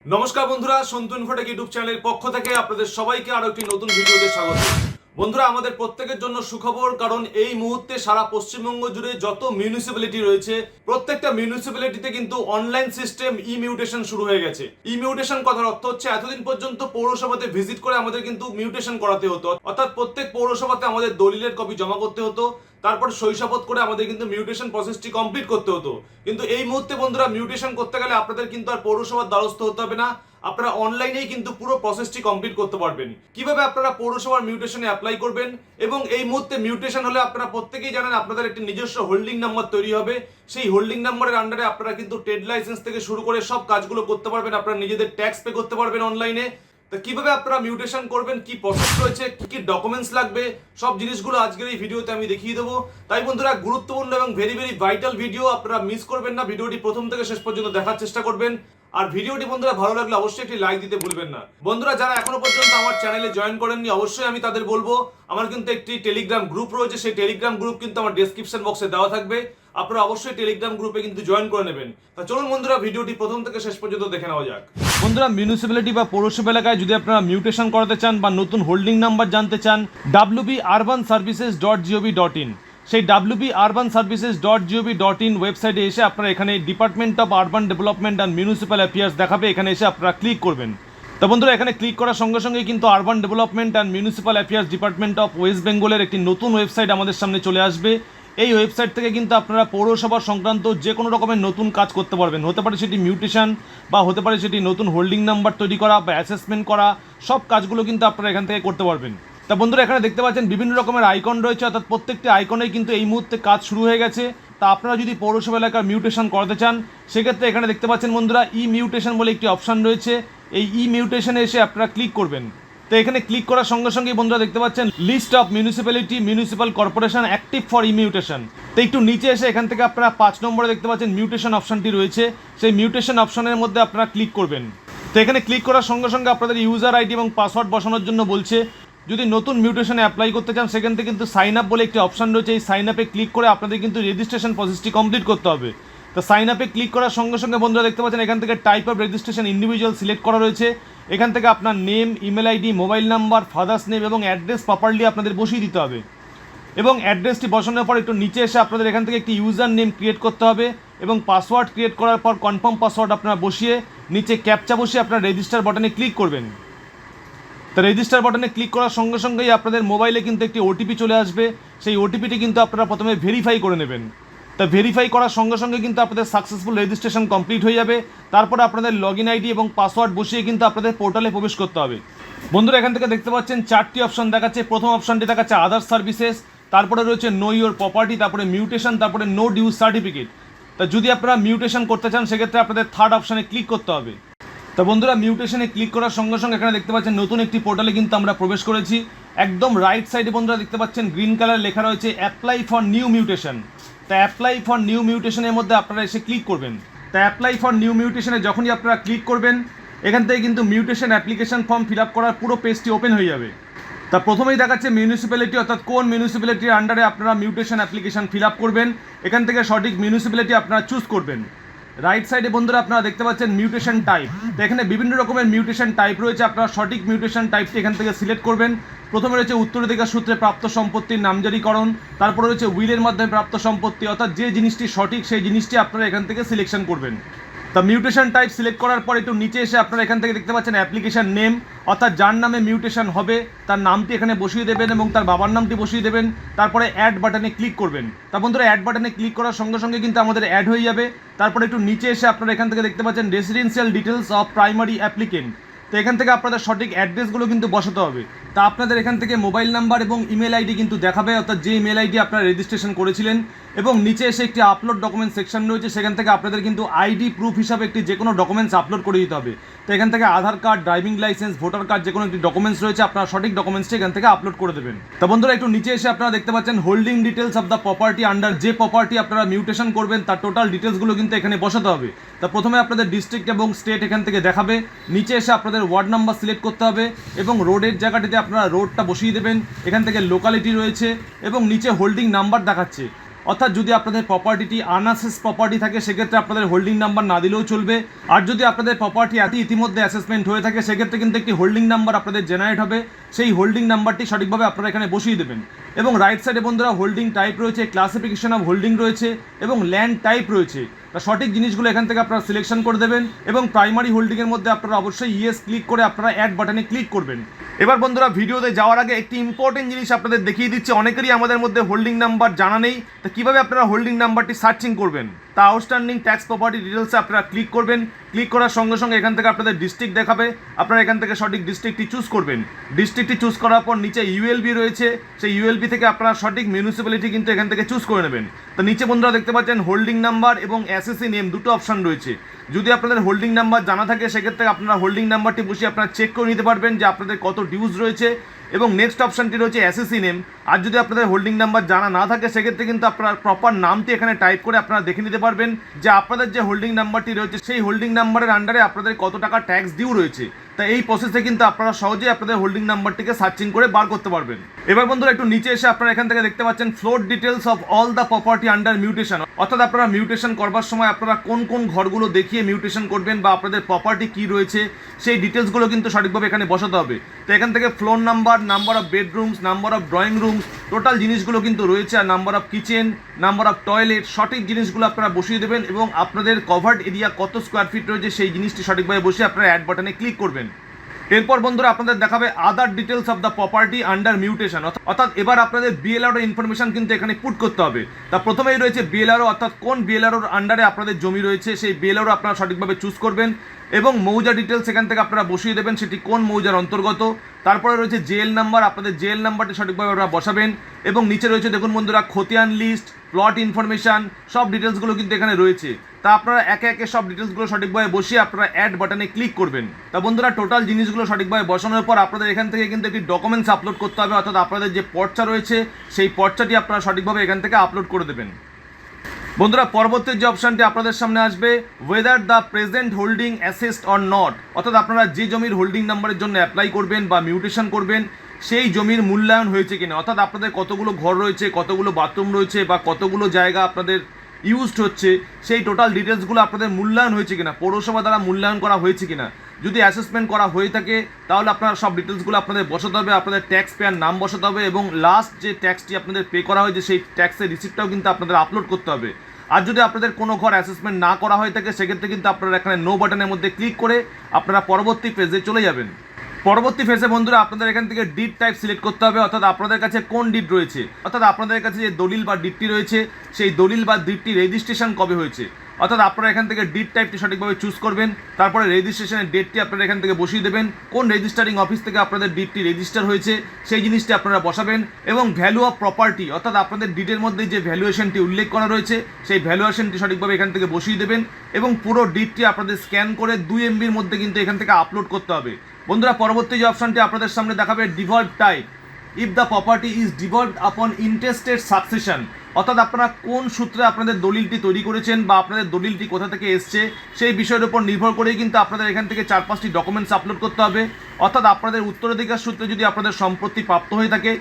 নমস্কার বন্ধুরা, Santu Infotech YouTube চ্যানেলের পক্ষ থেকে আপনাদের সবাইকে আরো একটি নতুন ভিডিওতে স্বাগত। বন্ধুরা, আমাদের প্রত্যেকের জন্য সুখবর, কারণ এই মুহূর্তে সারা পশ্চিমবঙ্গ জুড়ে যত মিউনিসিপ্যালিটি রয়েছে প্রত্যেকটা মিউনিসিপ্যালিটিতে কিন্তু অনলাইন সিস্টেম ই মিউটেশন শুরু হয়ে গেছে। ই মিউটেশন কথার অর্থ হচ্ছে এতদিন পর্যন্ত পৌরসভাতে ভিজিট করে আমাদের কিন্তু মিউটেশন করাতে হতো, অর্থাৎ প্রত্যেক পৌরসভাতে আমাদের দলিলের কপি জমা করতে হতো, তারপর শৈশবত করে আমাদের কিন্তু মিউটেশন প্রসেসটি কমপ্লিট করতে হতো। কিন্তু এই মুহূর্তে বন্ধুরা মিউটেশন করতে গেলে আপনাদের কিন্তু আর পৌরসভার দ্বারস্থ হতে হবে না, আপনারা অনলাইনেই কিন্তু পুরো প্রসেসটি কমপ্লিট করতে পারবেন। কিভাবে আপনারা পৌরসভার মিউটেশনে অ্যাপ্লাই করবেন এবং এই মুহূর্তে মিউটেশন হলে আপনারা প্রত্যেকেই জানেন আপনাদের একটি নিজস্ব হোল্ডিং নাম্বার তৈরি হবে। সেই হোল্ডিং নাম্বারের আন্ডারে আপনারা কিন্তু ট্রেড লাইসেন্স থেকে শুরু করে সব কাজগুলো করতে পারবেন, আপনারা নিজেদের ট্যাক্স পে করতে পারবেন অনলাইনে। তো কিভাবে আপনারা মিউটেশন করবেন, কি প্রসেস রয়েছে, কি কি ডকুমেন্টস লাগবে, সব জিনিসগুলো আজকের এই ভিডিওতে আমি দেখিয়ে দেবো। তাই বন্ধুরা, গুরুত্বপূর্ণ এবং ভেরি ভেরি ভাইটাল ভিডিও, আপনারা মিস করবেন না। ভিডিওটি প্রথম থেকে শেষ পর্যন্ত দেখার চেষ্টা করবেন। আর ভিডিওটি বন্ধুরা ভালো লাগলে অবশ্যই একটি লাইক দিতে ভুলবেন না। বন্ধুরা, যারা এখনো পর্যন্ত আমার চ্যানেলে জয়েন করেননি, অবশ্যই আমি তাদের বলবো আমার কিন্তু একটি টেলিগ্রাম গ্রুপ রয়েছে, সেই টেলিগ্রাম গ্রুপ কিন্তু আমার ডেসক্রিপশন বক্সে দেওয়া থাকবে, আপনারা অবশ্যই টেলিগ্রাম গ্রুপে কিন্তু জয়েন করে নেবেন। তা চলুন বন্ধুরা, ভিডিওটি প্রথম থেকে শেষ পর্যন্ত দেখে নেওয়া যাক। বন্ধুরা, মিউনিসিপ্যালিটি বা পৌরসভা এলাকায় যদি আপনারা মিউটেশন করাতে চান বা নতুন হোল্ডিং নাম্বার জানতে চান, wburbanservices.gov.in সেই wburbanservices.gov.in ওয়েবসাইটে এসে আপনারা এখানে department of urban development and municipal affairs দেখাবে, এখানে এসে আপনারা ক্লিক করবেন। তো বন্ধুরা, এখানে ক্লিক করার সঙ্গে সঙ্গে কিন্তু urban development and municipal affairs department of West বেঙ্গলের একটি নতুন ওয়েবসাইট আমাদের সামনে চলে আসবে। এই ওয়েবসাইট থেকে কিন্তু আপনারা পৌরসভা সংক্রান্ত যে কোনো রকমের নতুন কাজ করতে পারবেন, হতে পারে সেটি মিউটেশন বা হতে পারে সেটি নতুন হোল্ডিং নাম্বার তৈরি করা বা অ্যাসেসমেন্ট করা, সব কাজগুলো কিন্তু আপনারা এখান থেকে করতে পারবেন। তা বন্ধুরা, এখানে দেখতে পাচ্ছেন বিভিন্ন রকমের আইকন রয়েছে, অর্থাৎ প্রত্যেকটি আইকনেই কিন্তু এই মুহূর্তে কাজ শুরু হয়ে গেছে। তা আপনারা যদি পৌরসভা এলাকার মিউটেশন করাতে চান, সেক্ষেত্রে এখানে দেখতে পাচ্ছেন বন্ধুরা ই মিউটেশন বলে একটি অপশান রয়েছে। এই ই মিউটেশনে এসে আপনারা ক্লিক করবেন। তো এখানে ক্লিক করার সঙ্গে সঙ্গে বন্ধুরা দেখতে পাচ্ছেন list of municipality municipal corporation active for e mutation. তো একটু নিচে এসে এখান থেকে আপনারা 5 নম্বরে দেখতে পাচ্ছেন মিউটেশন অপশানটি রয়েছে, সেই মিউটেশন অপশানের মধ্যে আপনারা ক্লিক করবেন। তো এখানে ক্লিক করার সঙ্গে সঙ্গে আপনাদের ইউজার আইডি এবং পাসওয়ার্ড বসানোর জন্য বলছে। যদি নতুন মিউটেশনে অ্যাপ্লাই করতে চান, সেখান থেকে কিন্তু সাইন আপ বলে একটি অপশান রয়েছে, এই সাইন আপে ক্লিক করে আপনাদের কিন্তু রেজিস্ট্রেশন প্রসেসটি কমপ্লিট করতে হবে। তো সাইন আপে ক্লিক করার সঙ্গে সঙ্গে বন্ধুরা দেখতে পাচ্ছেন এখান থেকে type of registration individual select করা রয়েছে। এখান থেকে আপনার name, email ID, mobile number, father's name এবং অ্যাড্রেস প্রপারলি আপনাদের বসিয়ে দিতে হবে। এবং অ্যাড্রেসটি বসানোর পর একটু নিচে এসে আপনাদের এখান থেকে একটি ইউজার নেম ক্রিয়েট করতে হবে এবং পাসওয়ার্ড ক্রিয়েট করার পর কনফার্ম পাসওয়ার্ড আপনারা বসিয়ে নিচে ক্যাপচা বসিয়ে আপনার রেজিস্টার বাটনে ক্লিক করবেন। তো রেজিস্টার বাটনে ক্লিক করার সঙ্গে সঙ্গেই আপনাদের মোবাইলে কিন্তু একটি ওটিপি চলে আসবে, সেই ওটিপিটি কিন্তু আপনারা প্রথমে ভেরিফাই করে নেবেন। তা ভেরিফাই করার সঙ্গে সঙ্গে কিন্তু আপনাদের সাকসেসফুল রেজিস্ট্রেশন কমপ্লিট হয়ে যাবে। তারপরে আপনাদের লগইন আইডি এবং পাসওয়ার্ড বসিয়ে কিন্তু আপনাদের পোর্টালে প্রবেশ করতে হবে। বন্ধুরা, এখান থেকে দেখতে পাচ্ছেন 4টি অপশন দেখাচ্ছে। প্রথম অপশনটি দেখাচ্ছে আদার সার্ভিসেস, তারপরে রয়েছে নো ইউর প্রপার্টি, তারপরে মিউটেশন, তারপরে নো ডিউজ সার্টিফিকেট। তা যদি আপনারা মিউটেশন করতে চান, সেক্ষেত্রে আপনাদের থার্ড অপশানে ক্লিক করতে হবে। তো বন্ধুরা, মিউটেশনে ক্লিক করার সঙ্গে সঙ্গে এখানে দেখতে পাচ্ছেন নতুন একটি পোর্টালে কিন্তু আমরা প্রবেশ করেছি। একদম রাইট সাইডে বন্ধুরা দেখতে পাচ্ছেন গ্রিন কালার লেখা রয়েছে অ্যাপ্লাই ফর নিউ মিউটেশন। তা অ্যাপ্লাই ফর নিউ মিউটেশনের মধ্যে আপনারা এসে ক্লিক করবেন। তা অ্যাপ্লাই ফর নিউ মিউটেশনে যখনই আপনারা ক্লিক করবেন, এখান থেকে কিন্তু mutation application form fill up করার পুরো পেজটি ওপেন হয়ে যাবে। তা প্রথমেই দেখাচ্ছে মিউনিসিপ্যালিটি, অর্থাৎ কোন মিউনিসিপ্যালিটির আন্ডারে আপনারা মিউটেশন অ্যাপ্লিকেশন ফিল আপ করবেন। এখান থেকে সঠিক মিউনিসিপ্যালিটি আপনারা চুজ করবেন। রাইট সাইডে বন্ধুরা আপনারা দেখতে পাচ্ছেন মিউটেশন টাইপ। তো এখানে বিভিন্ন রকমের মিউটেশন টাইপ রয়েছে, আপনারা সঠিক মিউটেশন টাইপটি এখান থেকে সিলেক্ট করবেন। প্রথমে রয়েছে উত্তরাধিকার সূত্রে প্রাপ্ত সম্পত্তির নামজারিকরণ, তারপরে রয়েছে উইলের মাধ্যমে প্রাপ্ত সম্পত্তি, অর্থাৎ যে জিনিসটি সঠিক সেই জিনিসটি আপনারা এখান থেকে সিলেকশন করবেন। তা মিউটেশন টাইপ সিলেক্ট করার পর একটু নিচে এসে আপনারা এখান থেকে দেখতে পাচ্ছেন অ্যাপ্লিকেশন নেম, অর্থাৎ যার নামে মিউটেশন হবে তার নামটি এখানে বসিয়ে দেবেন এবং তার বাবার নামটি বসিয়ে দেবেন। তারপরে অ্যাড বাটনে ক্লিক করবেন। তা বন্ধুরা, অ্যাড বাটনে ক্লিক করার সঙ্গে সঙ্গে কিন্তু আমাদের অ্যাড হয়ে যাবে। তারপরে একটু নিচে এসে আপনারা এখান থেকে দেখতে পাচ্ছেন residential details of primary applicant. তো এখান থেকে আপনাদের সঠিক অ্যাড্রেসগুলো কিন্তু বসাতে হবে। তা আপনাদের এখান থেকে মোবাইল নাম্বার এবং ইমেল আইডি কিন্তু দেখাবে, অর্থাৎ যে ইমেল আইডি আপনারা রেজিস্ট্রেশন করেছিলেন। এবং নিচে এসে একটি আপলোড ডকুমেন্ট সেকশন রয়েছে, সেখান থেকে আপনাদের কিন্তু আইডি প্রুফ হিসাবে একটি যে কোনো ডকুমেন্টস আপলোড করে দিতে হবে। তো এখান থেকে Aadhaar card, driving licence, voter card, যে কোনো একটি ডকুমেন্টস রয়েছে, আপনারা সঠিক ডকুমেন্টসটি এখান থেকে আপলোড করে দেবেন। তো বন্ধুরা, একটু নিচে এসে আপনারা দেখতে পাচ্ছেন holding details of the property under, যে প্রপার্টি আপনারা মিউটেশন করবেন তার টোটাল ডিটেলসগুলো কিন্তু এখানে বসাতে হবে। তা প্রথমে আপনাদের ডিস্ট্রিক্ট এবং স্টেট এখান থেকে দেখাবে, নিচে এসে আপনাদের ওয়ার্ড নাম্বার সিলেক্ট করতে হবে এবং রোডের জায়গাটিতে আপনারা রোডটা বসিয়ে দেবেন। এখান থেকে লোকালিটি রয়েছে এবং নিচে হোল্ডিং নাম্বার দেখাচ্ছে। অর্থাৎ যদি আপনাদের প্রপার্টিটি আনঅ্যাসেস প্রপার্টি থাকে সেক্ষেত্রে আপনাদের হোল্ডিং নাম্বার না দিলেও চলবে। আর যদি আপনাদের প্রপার্টি ইতিমধ্যে অ্যাসেসমেন্ট হয়ে থাকে সেক্ষেত্রে কিন্তু একটি হোল্ডিং নাম্বার আপনাদের জেনারেট হবে, সেই হোল্ডিং নাম্বারটি সঠিকভাবে আপনারা এখানে বসিয়ে দেবেন। এবং রাইট সাইডে বন্ধুরা হোল্ডিং টাইপ রয়েছে, ক্লাসিফিকেশন অফ হোল্ডিং রয়েছে এবং ল্যান্ড টাইপ রয়েছে। তা সঠিক জিনিসগুলো এখান থেকে আপনারা সিলেকশন করে দেবেন এবং প্রাইমারি হোল্ডিংয়ের মধ্যে আপনারা অবশ্যই ইয়েস ক্লিক করে আপনারা অ্যাড বাটনে ক্লিক করবেন। এবার বন্ধুরা ভিডিওতে যাওয়ার আগে একটি ইম্পর্টেন্ট জিনিস আপনাদের দেখিয়ে দিচ্ছি। অনেকেরই আমাদের মধ্যে হোল্ডিং নাম্বার জানা নেই, তো কীভাবে আপনারা হোল্ডিং নাম্বারটি সার্চিং করবেন। তা আউটস্ট্যান্ডিং ট্যাক্স প্রপার্টি ডিটেলসে আপনারা ক্লিক করবেন। ক্লিক করার সঙ্গে সঙ্গে এখান থেকে আপনাদের ডিস্ট্রিক্ট দেখাবে, আপনারা এখান থেকে সঠিক ডিস্ট্রিক্টটি চুজ করবেন। ডিস্ট্রিক্টটি চুজ করার পর নিচে ইউএলবি রয়েছে, সেই ইউএলবি থেকে আপনারা সঠিক মিউনিসিপ্যালিটি কিন্তু এখান থেকে চুজ করে নেবেন। তো নিচে বন্ধুরা দেখতে পাচ্ছেন হোল্ডিং নাম্বার এবং এসএসসি নেম দুটো অপশান রয়েছে। যদি আপনাদের হোল্ডিং নাম্বার জানা থাকে সেক্ষেত্রে আপনারা হোল্ডিং নাম্বারটি বসিয়ে আপনারা চেক করে নিতে পারবেন যে আপনাদের কত ডিউজ রয়েছে। এবং নেক্সট অপশানটি রয়েছে এসএসসি নেম। আর যদি আপনাদের হোল্ডিং নাম্বার জানা না থাকে সেক্ষেত্রে কিন্তু আপনার প্রপার নামটি এখানে টাইপ করে আপনারা দেখে নিতে পারবেন যে আপনাদের যে হোল্ডিং নাম্বারটি রয়েছে সেই হোল্ডিং নাম্বারের আন্ডারে আপনাদের কত টাকা ট্যাক্স ডিউ রয়েছে। তা এই প্রসেসে কিন্তু আপনারা সহজেই আপনাদের হোল্ডিং নাম্বারটিকে সার্চিং করে বার করতে পারবেন। এবার বন্ধুরা একটু নিচে এসে আপনারা এখান থেকে দেখতে পাচ্ছেন floor details of all the property under mutation, অর্থাৎ আপনারা মিউটেশন করবার সময় আপনারা কোন কোন ঘরগুলো দেখিয়ে মিউটেশন করবেন বা আপনাদের প্রপার্টি কী রয়েছে সেই ডিটেলসগুলো কিন্তু সঠিকভাবে এখানে বসাতে হবে। তো এখান থেকে floor number, number of bedrooms, number of drawing rooms, total জিনিসগুলো কিন্তু রয়েছে। আর number of kitchen, number of toilet, সঠিক জিনিসগুলো আপনারা বসিয়ে দেবেন এবং আপনাদের কভার্ড এরিয়া কত স্কোয়ার ফিট রয়েছে সেই জিনিসটি সঠিকভাবে বসিয়ে আপনারা অ্যাড বাটনে ক্লিক করবেন। এরপর বন্ধুরা আপনাদের দেখাবে other details of the property under mutation, অর্থাৎ এবার আপনাদের বিএলআরও ইনফরমেশন কিন্তু এখানে পুট করতে হবে। তা প্রথমেই রয়েছে বিএলআরও, অর্থাৎ কোন বিএলআরওর আন্ডারে আপনাদের জমি রয়েছে সেই বিএলআরও আপনারা সঠিকভাবে চুজ করবেন এবং মৌজা ডিটেলস এখান থেকে আপনারা বসিয়ে দেবেন সেটি কোন মৌজার অন্তর্গত। তারপরে রয়েছে জেএল নাম্বার, আপনাদের জেএল নাম্বারটি সঠিকভাবে আপনারা বসাবেন এবং নিচে রয়েছে দেখুন বন্ধুরা খতিয়ান লিস্ট, প্লট ইনফরমেশান, সব ডিটেলসগুলো কিন্তু এখানে রয়েছে। তা আপনারা একে একে সব ডিটেলসগুলো সঠিকভাবে বসিয়ে আপনারা অ্যাড বাটনে ক্লিক করবেন। তা বন্ধুরা টোটাল জিনিসগুলো সঠিকভাবে বসানোর পর আপনাদের এখান থেকে কিন্তু একটি ডকুমেন্টস আপলোড করতে হবে, অর্থাৎ আপনাদের যে পর্চা রয়েছে সেই পর্চাটি আপনারা সঠিকভাবে এখান থেকে আপলোড করে দেবেন। বন্ধুরা পরবর্তী যে অপশানটি আপনাদের সামনে আসবে whether the present holding assessed or not, অর্থাৎ আপনারা যে জমির হোল্ডিং নাম্বারের জন্য অ্যাপ্লাই করবেন বা মিউটেশন করবেন সেই জমির মূল্যায়ন হয়েছে কিনা, অর্থাৎ আপনাদের কতগুলো ঘর রয়েছে, কতগুলো বাথরুম রয়েছে বা কতগুলো জায়গা আপনাদের ইউজড হচ্ছে সেই টোটাল ডিটেলসগুলো আপনাদের মূল্যায়ন হয়েছে কিনা, পৌরসভা দ্বারা মূল্যায়ন করা হয়েছে কিনা। যদি অ্যাসেসমেন্ট করা হয়ে থাকে তাহলে আপনারা সব ডিটেলসগুলো আপনাদের বসাতে হবে, আপনাদের ট্যাক্স পেয়ার নাম বসাতে হবে এবং লাস্ট যে ট্যাক্সটি আপনাদের পে করা হয়েছে সেই ট্যাক্সের রিসিপ্টটাও কিন্তু আপনাদের আপলোড করতে হবে। আর যদি আপনাদের কোনো ঘর অ্যাসেসমেন্ট না করা হয়ে থাকে সেক্ষেত্রে কিন্তু আপনারা এখানে নো বাটনের মধ্যে ক্লিক করে আপনারা পরবর্তী ফেজে চলে যাবেন। পরবর্তী ফেজে বন্ধুরা আপনাদের এখান থেকে ডিড টাইপ সিলেক্ট করতে হবে, অর্থাৎ আপনাদের কাছে কোন ডিড রয়েছে, অর্থাৎ আপনাদের কাছে যে দলিল বা ডিডটি রয়েছে সেই দলিল বা ডিডটি রেজিস্ট্রেশন কবে হয়েছে, অর্থাৎ আপনারা এখান থেকে ডিড টাইপটি সঠিকভাবে চুজ করবেন। তারপরে রেজিস্ট্রেশনের ডেটটি আপনারা এখান থেকে বসিয়ে দেবেন, কোন রেজিস্টারিং অফিস থেকে আপনাদের ডিডটি রেজিস্টার হয়েছে সেই জিনিসটি আপনারা বসাবেন এবং ভ্যালু অফ প্রপার্টি, অর্থাৎ আপনাদের ডিডের মধ্যে যে ভ্যালুয়েশনটি উল্লেখ করা রয়েছে সেই ভ্যালুয়েশনটি সঠিকভাবে এখান থেকে বসিয়ে দেবেন এবং পুরো ডিডটি আপনাদের স্ক্যান করে 2 MBর মধ্যে কিন্তু এখান থেকে আপলোড করতে হবে। বন্ধুরা পরবর্তী যে অপশানটি আপনাদের সামনে দেখাবে devolve type, if the property is devolved upon interested succession, অর্থাৎ আপনারা কোন সূত্রে আপনাদের দলিলটি তৈরি করেছেন বা আপনাদের দলিলটি কোথা থেকে এসছে সেই বিষয়ের উপর নির্ভর করেই কিন্তু আপনাদের এখান থেকে 4-5টি ডকুমেন্টস আপলোড করতে হবে। অর্থাৎ আপনাদের উত্তরাধিকার সূত্রে যদি আপনাদের সম্পত্তি প্রাপ্ত হয়ে থাকে,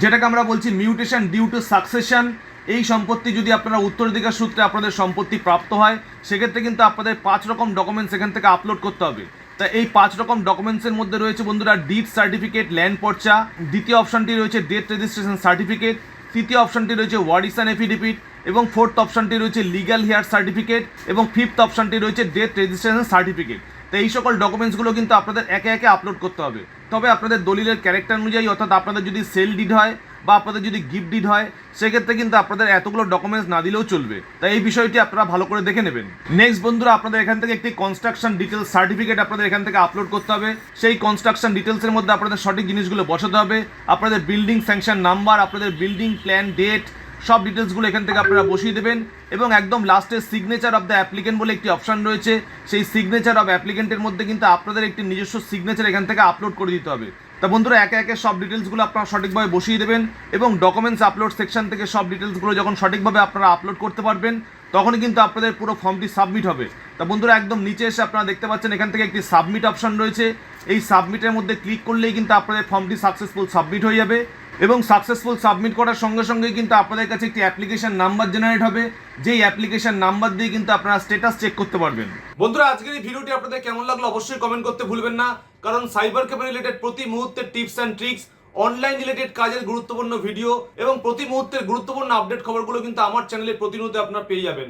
যেটাকে আমরা বলছি মিউটেশন ডিউ টু সাকসেশন, এই সম্পত্তি যদি আপনারা উত্তরাধিকার সূত্রে আপনাদের সম্পত্তি প্রাপ্ত হয় সেক্ষেত্রে কিন্তু আপনাদের 5 রকম ডকুমেন্টস এখান থেকে আপলোড করতে হবে। তা এই 5 রকম ডকুমেন্টসের মধ্যে রয়েছে বন্ধুরা ডিড সার্টিফিকেট, ল্যান্ড পর্চা, দ্বিতীয় অপশানটি রয়েছে ডেট রেজিস্ট্রেশন সার্টিফিকেট, তৃতীয় অপশানটি রয়েছে ওয়ারিসান এফিডেভিট এবং ফোর্থ অপশানটি রয়েছে লিগ্যাল হেয়ার সার্টিফিকেট এবং ফিফথ অপশানটি রয়েছে ডেট রেজিস্ট্রেশন সার্টিফিকেট। তো এই সকল ডকুমেন্টসগুলো কিন্তু আপনাদের একে একে আপলোড করতে হবে। তবে আপনাদের দলিলের ক্যারেক্টার অনুযায়ী, অর্থাৎ আপনাদের যদি সেল ডিড হয় বা আপনাদের যদি গিফট ডিড হয় সেক্ষেত্রে কিন্তু আপনাদের এতগুলো ডকুমেন্টস না দিলেও চলবে। তাই এই বিষয়টি আপনারা ভালো করে দেখে নেবেন। নেক্সট বন্ধুরা আপনাদের এখান থেকে একটি কনস্ট্রাকশন ডিটেলস সার্টিফিকেট আপনাদের এখান থেকে আপলোড করতে হবে। সেই কনস্ট্রাকশন ডিটেলসের মধ্যে আপনাদের সঠিক জিনিসগুলো বসাতে হবে, আপনাদের বিল্ডিং স্যাংশন নাম্বার, আপনাদের বিল্ডিং প্ল্যান ডেট, সব ডিটেলসগুলো এখান থেকে আপনারা বসিয়ে দেবেন এবং একদম লাস্টে সিগনেচার অফ দ্য অ্যাপ্লিকেন্ট বলে একটি অপশান রয়েছে, সেই সিগনেচার অফ অ্যাপ্লিকেন্টের মধ্যে কিন্তু আপনাদের একটি নিজস্ব সিগনেচার এখান থেকে আপলোড করে দিতে হবে। তা বন্ধুরা একে একে সব ডিটেলসগুলো আপনারা সঠিকভাবে বসিয়ে দেবেন এবং ডকুমেন্টস আপলোড সেকশন থেকে সব ডিটেলসগুলো যখন সঠিকভাবে আপনারা আপলোড করতে পারবেন তখনই কিন্তু আপনাদের পুরো ফর্মটি সাবমিট হবে। তা বন্ধুরা একদম নিচে এসে আপনারা দেখতে পাচ্ছেন এখান থেকে একটি সাবমিট অপশন রয়েছে। এই সাবমিটের মধ্যে ক্লিক করলেই কিন্তু আপনাদের ফর্মটি সাকসেসফুল সাবমিট হয়ে যাবে এবং সাকসেসফুল সাবমিট করার সঙ্গে সঙ্গে কিন্তু আপনাদের কাছে একটি অ্যাপ্লিকেশন নাম্বার জেনারেট হবে, যেই অ্যাপ্লিকেশন নাম্বার দিয়ে কিন্তু আপনারা স্ট্যাটাস চেক করতে পারবেন। বন্ধুরা আজকের এই ভিডিওটি আপনাদের কেমন লাগলো অবশ্যই কমেন্ট করতে ভুলবেন না, কারণ সাইবার ক্রাইম রিলেটেড প্রতি মুহূর্তের tips and tricks, online related কাজের গুরুত্বপূর্ণ ভিডিও এবং প্রতি মুহূর্তের গুরুত্বপূর্ণ আপডেট খবরগুলো কিন্তু আমার চ্যানেলে প্রতিনিয়ত আপনারা পেয়ে যাবেন।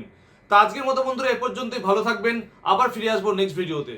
তা আজকের মতো বন্ধুরা এ পর্যন্তই, ভালো থাকবেন, আবার ফিরে আসবো নেক্সট ভিডিওতে।